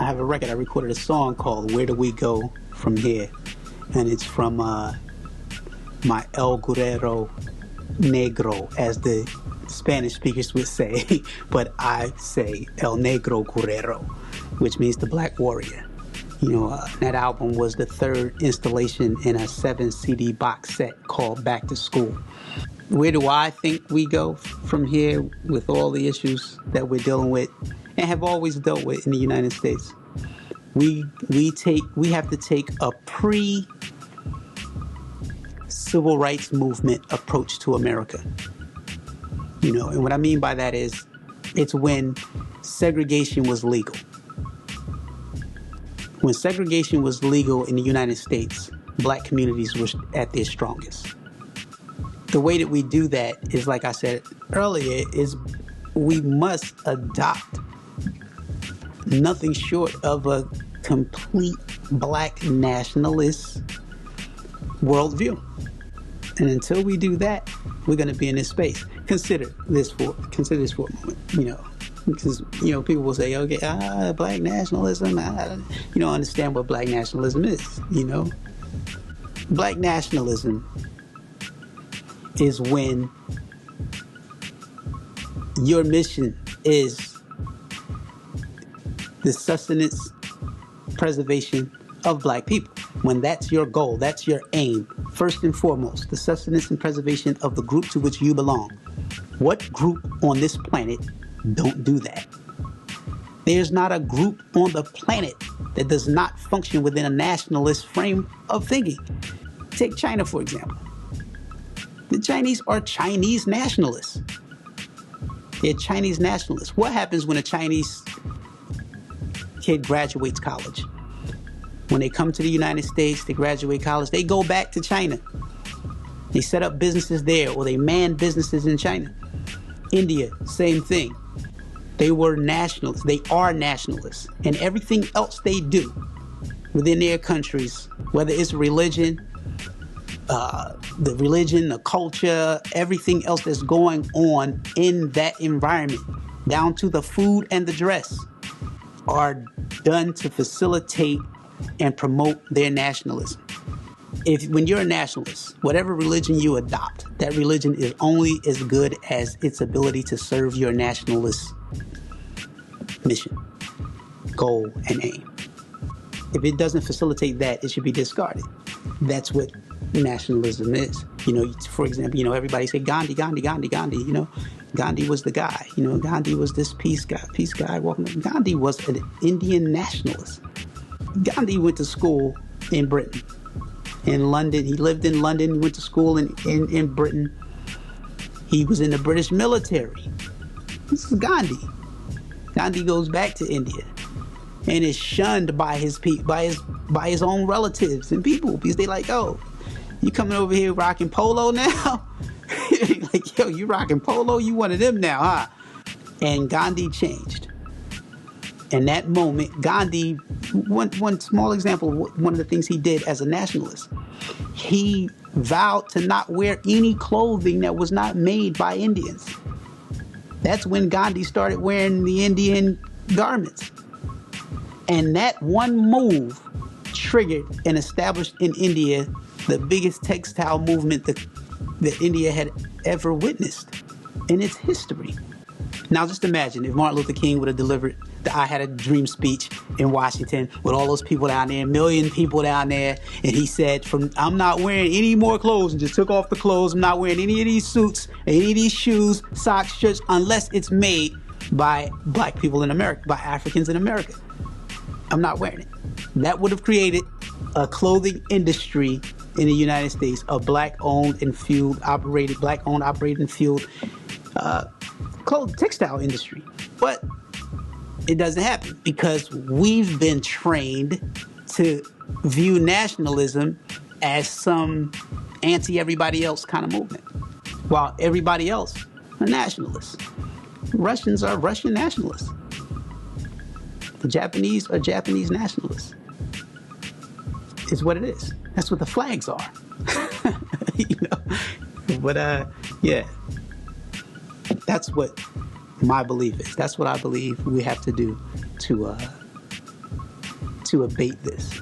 I have a record. I recorded a song called "Where Do We Go From Here," and it's from my El Guerrero Negro, as the Spanish speakers would say, but I say El Negro Guerrero, which means the Black Warrior. That album was the third installation in a 7 CD box set called Back to School. Where do I think we go from here with all the issues that we're dealing with and have always dealt with in the United States? We have to take a pre-civil rights movement approach to America. And what I mean by that is it's when segregation was legal. When segregation was legal in the United States, black communities were at their strongest. The way that we do that is, like I said earlier, is we must adopt nothing short of a complete black nationalist worldview. And until we do that, we're going to be in this space. Consider this for a moment, because, people will say, okay, black nationalism, you don't understand what black nationalism is, Black nationalism is when your mission is the sustenance, preservation of black people. When that's your goal, that's your aim, first and foremost, the sustenance and preservation of the group to which you belong. What group on this planet don't do that? There's not a group on the planet that does not function within a nationalist frame of thinking. Take China, for example. The Chinese are Chinese nationalists. They're Chinese nationalists. What happens when a Chinese kid graduates college? When they come to the United States, they graduate college, they go back to China. They set up businesses there, or they man businesses in China. India, same thing. They were nationalists. They are nationalists. And everything else they do within their countries, whether it's religion, the culture, everything else that's going on in that environment, down to the food and the dress, are done to facilitate and promote their nationalism. When you're a nationalist, whatever religion you adopt, that religion is only as good as its ability to serve your nationalist mission, goal, and aim. If it doesn't facilitate that, it should be discarded. That's what nationalism is. For example, everybody say Gandhi, Gandhi was the guy. Gandhi was this peace guy walking. Gandhi was an Indian nationalist. Gandhi went to school in Britain, in London. He lived in London. He went to school in Britain. He was in the British military. This is Gandhi. Gandhi goes back to India and is shunned by his own relatives and people, because they like, oh, you coming over here rocking polo now? Like, yo, you rocking polo? You one of them now, huh? And Gandhi changed. In that moment, Gandhi, one small example, one of the things he did as a nationalist, he vowed to not wear any clothing that was not made by Indians. That's when Gandhi started wearing the Indian garments. And that one move triggered and established in India the biggest textile movement that India had ever witnessed in its history. Now just imagine if Martin Luther King would have delivered the I Had a Dream speech in Washington with all those people down there, 1 million people down there, and he said, I'm not wearing any more clothes, and just took off the clothes. I'm not wearing any of these suits, any of these shoes, socks, shirts, unless it's made by black people in America, by Africans in America. I'm not wearing it. That would have created a clothing industry in the United States, a black-owned and fueled-operated, textile industry. But it doesn't happen because we've been trained to view nationalism as some anti-everybody else kind of movement, while everybody else are nationalists. Russians are Russian nationalists. The Japanese are Japanese nationalists. It's what it is. That's what the flags are. But yeah, that's what my belief is. That's what I believe we have to do to to abate this.